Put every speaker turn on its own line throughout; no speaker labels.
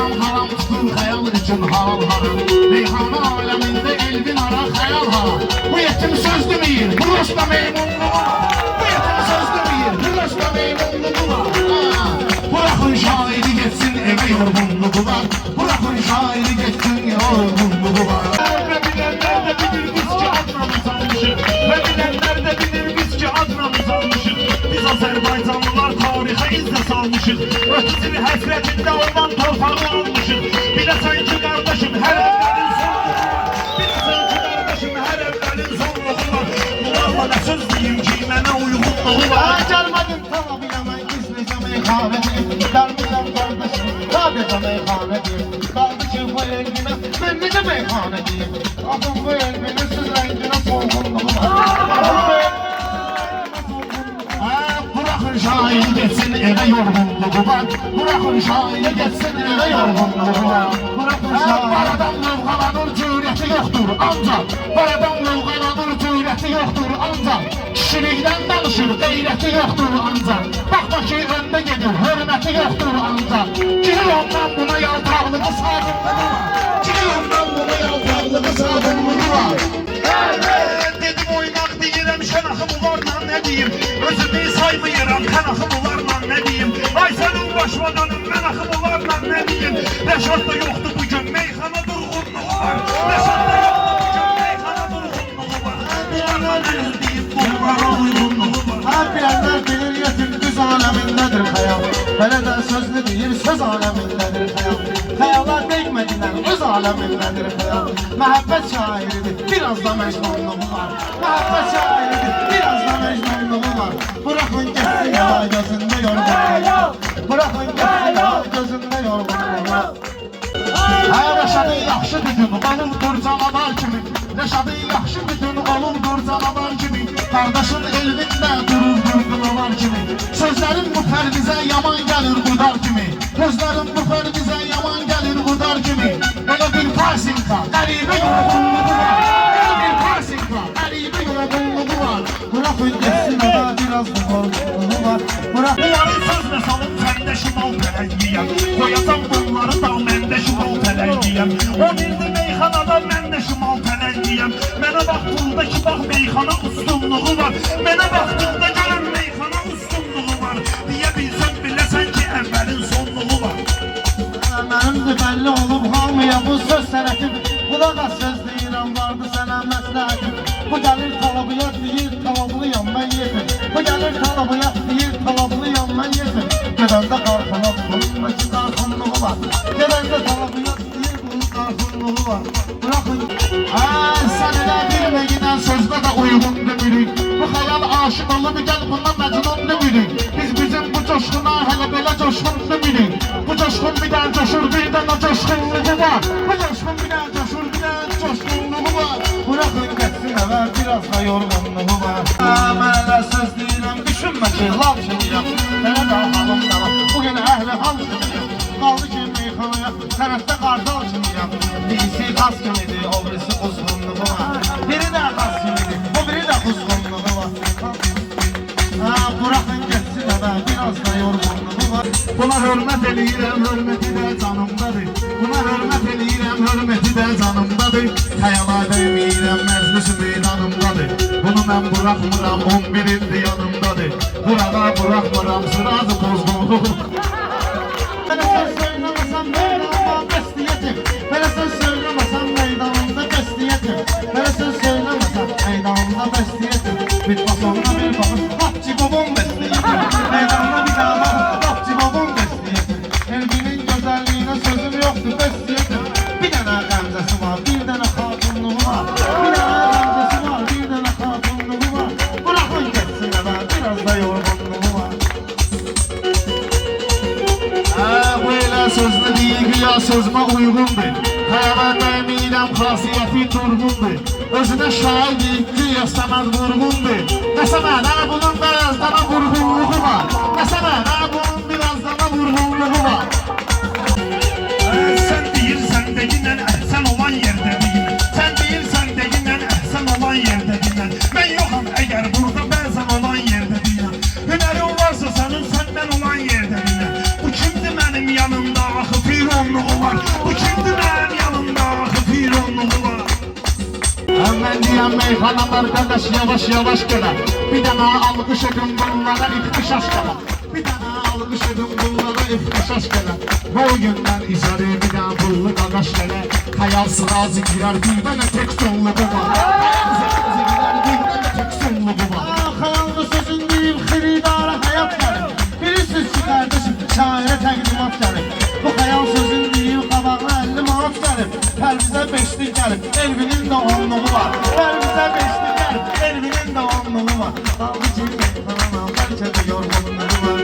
haram haram tutur hayal için haram haram. Meyhane aleminde elbin ara hayal haram. Bu yetim söz demeyir, bu usta meymunluğu. Bu yetim söz demeyir, bu usta meymunluğu. Bırakın şairi geçsin eve yorgunluğu var. Bırakın şairi geçsin yorgunluğu var. Ve bilenler de bilir biz ki adnamız almışız. Ve bilenler de bilir biz ki adnamız almışız. Biz Azerbaycanlılar tarihe izle salmışız. Ötesini hasretinde olan torpağı almışız. Bilesən ki kardeşim her evlerin sonluğu var. Bilesən ki kardeşim her evlerin sonluğu var. Bunlarla ne söz diyeyim ki mənə uyğunluğu var. Gəlmədim tamam yaman gizlicə meyxanədir. Gəlmirəm kardeşim sadəcə meyxanədir. Qaldı ki bu elbinə mən necə meyxanədir. Axın bu elbinin siz rənginə solğunluğu var. Bırakın şair geçsin eve yorgunluğu var. Bırakın şair geçsin eve yorgunluğu var. Bırakın şair. Baradan lovğalanır cürəti yoxdur ancaq. Baradan lovğalanır cürəti yoxdur ancaq. Kişilikdən danışır qeyrəti yoxdur ancaq. Baxma ki öndə gedir hörməti yoxdur ancaq. Girir ondan buna yaltaqlığı sabunluğu var. Girir ondan buna yaltaqlığı sabunluğu var. Dedim oymaq deyirəm şənaxım varla nə deyim. Özümü saymıyorum kanakım varla ne diyeyim. Ay senin başıma dönüm ben akım varla ne diyeyim. Reşat'ta yoktu bugün meyhana durgunluğu var. Reşat'ta yoktu bugün meyhana durgunluğu var. Bunlarla ne diyeyim bunlara uygunluğu var.
Hep yerler bilir yetim düz alemindedir hayal. Böyle de sözlü değil söz alemindedir hayal. Hayala değmediler öz alemindedir hayal. Mehabbet şairidir biraz da mecnunluğu var. Mehabbet şairidir biraz da mecnunluğu var. Bırakın geçsin ya gözünde yorgunluğu. Bırakın geçsin ya gözünde yorgunluğu.
Reşadı yaxşı bütün olumdur canavar kimi. Reşadı yaxşı bütün olumdur canavar kimi. Kardeşin elvində dururdur qılavar kimi. Sözlərin bu pərdizə yaman gəlir qudar kimi. Sözlərin bu pərdizə yaman gəlir qudar kimi. Elə bir parsinka, qəribə yorgunluğu var. Elə bir parsinka, qəribə yorgunluğu var.
Bırakın geçsin ya biraz da yorgunluğu var.
Bunları sözlə salıb səndə şimal tələngiyəm. Koyacam bunları da məndə şimal tələngiyəm. O bildi meyxanada məndə şimal tələngiyəm. Mənə baxdığında ki bax meyxana ustunluğu var. Mənə baxdığında görün meyxana ustunluğu var. Deyə bilsən biləsən ki əvvəlin sonluğu var.
Mənimdir bəlli olub hamıya bu söz sənətim. Qulaq az söz deyirəm vardı sənə məsləhətim. Bu gəlir talabiyyat deyir talablıyam mən yetim. Bu gəlir talabiyyat deyir talablıyam mən yetim. Gedəndə qarxına bunun ki qarxınlığı var. Gedəndə talabiyyat deyir bunun qarxınlığı var. Bırakın.
Sən elə bilmə gidən sözdə də uyğun demirik. Bu xəyal aşıq olub gəl bundan məcnun demirik. Biz bizim bu coşquna hələ belə coşqun demirik. Bu coşqun bir dən coşur bir dən o coşqunluğu var. Bu coşqun bir dən coşur bir dən coşqunluğu var.
Bırakın geçsin eve biraz da yorgunluğu var. Mən elə söz deyirəm düşünmə ki lal şeyirəm. Mənə də halım da var. Bugün əhli hal şeyirəm. Qaldı ki meyxanaya sənətdə qardal şeyirəm. Birisi qaz kimidir, o birisi quzğunluğu var. Biri də qaz kimidir, o biri də quzğunluğu var. Bırakın geçsin eve biraz da yorgunluğu var.
Buna hörmət eləyirəm, hörməti də canımdadır. Buna hörmət eləyirəm, hörməti də canımdadır. Xəyala verməyirəm, məclis meydanımdadır. Bunu mən bıraxmıram, 11 ildir yanımdadır. Burada bıraxmıram, sıracı pozğunluq.
Mənə söz söyləməsəm meydanımda bəstiyyətim. Mənə söz söyləməsəm meydanımda bəstiyyətim. Mənə söz söyləməsəm meydanımda bəstiyyətim. Bitmə sonra bir baxış, hapçı babam bəstiyyətim. Meydanda bir daha baxış, hapçı babam bəstiyyətim. Elbinin gözəlliyinə sözüm yoxdur bəstiyyətim. Bir dənə qəmzəsi var, bir dənə xatunluğu var. Bir dənə qəmzəsi var, bir dənə xatunluğu var. Bırakın geçsin eve biraz da yorgunluğu var.
Bu elə sözlü deyil, güya sözmə uyğundur. Xəyala verməyirəm, xasiyyəti durğundur. Özünə şahid güya səməd vurğundur. Nəsə mənə bunun biraz dana vurğunluğu var. Nəsə mənə bunun biraz dana vurğunluğu var. Sən deyirsən də yinən əhsən olan yerdə deyim. Sən deyirsən də yinən əhsən olan yerdə deyim. Mən yoxam əgər burada bəzən olan yerdə deyim. Hünərin varsa sənin səndən olan yerdə deyim. Bu kimdir mənim yanımda axı pir onluğu var. Bu kimdir benim yanımda bir onluğu var.
Hemen diyen meyhaneler kardeş yavaş yavaş gele. Bir tane alkış edin bunlara ifki şaş gele. Bir tane alkış edin bunlara ifki şaş gele. Bu günden içeri bir tane pullu kagaş gele. Hayal sırazı girer bir tane tek sonlu bu var. Hayal sırazı girer bir tane tek sonlu bu var. Hayallı sözün deyip xiridara hayat gelir. Bilirsiniz ki kardeşim şaire təqdimat gelir. Bu hayal sözün deyip qabağına 50 manat gelir. Her bize beşlik gelir. Elvinin de onluğu var. Her bize beşlik gelir. Elvinin de onluğu var. Dalgıcı meyhanana belki de yorgunluğu var.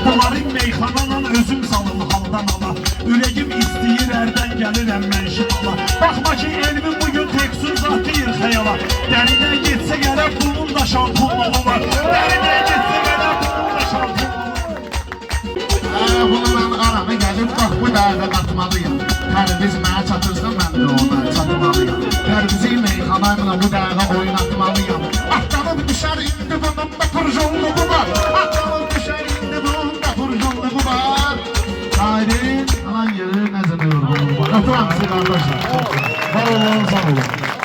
Bunların meyxanadan özüm salım haldan ala. Ürəyim istəyir ərdən gəlirəm mən şımala. Baxma ki elmin bugün tek zat deyir xəyala. Dərinə getsə gərək bunun da şampulluğu var. Dərinə getsə gərək bunun da şampulluğu var.
Bunu ben arama gelip bak bu dağa katmalıyım. Terbiz mənə çatırsa mən də ona çatmalıyım. Terbizi meyxanayımla bu dağa oynatmalıyım. Atlanıp düşer indi bunun da kurjolluğu var. Atlanıp düşer indi bunun da kurjolluğu var. Şairin alan yeri ne zaman yorgunluğu var. Atıram sizi kardeşler. Var olun sağ olun.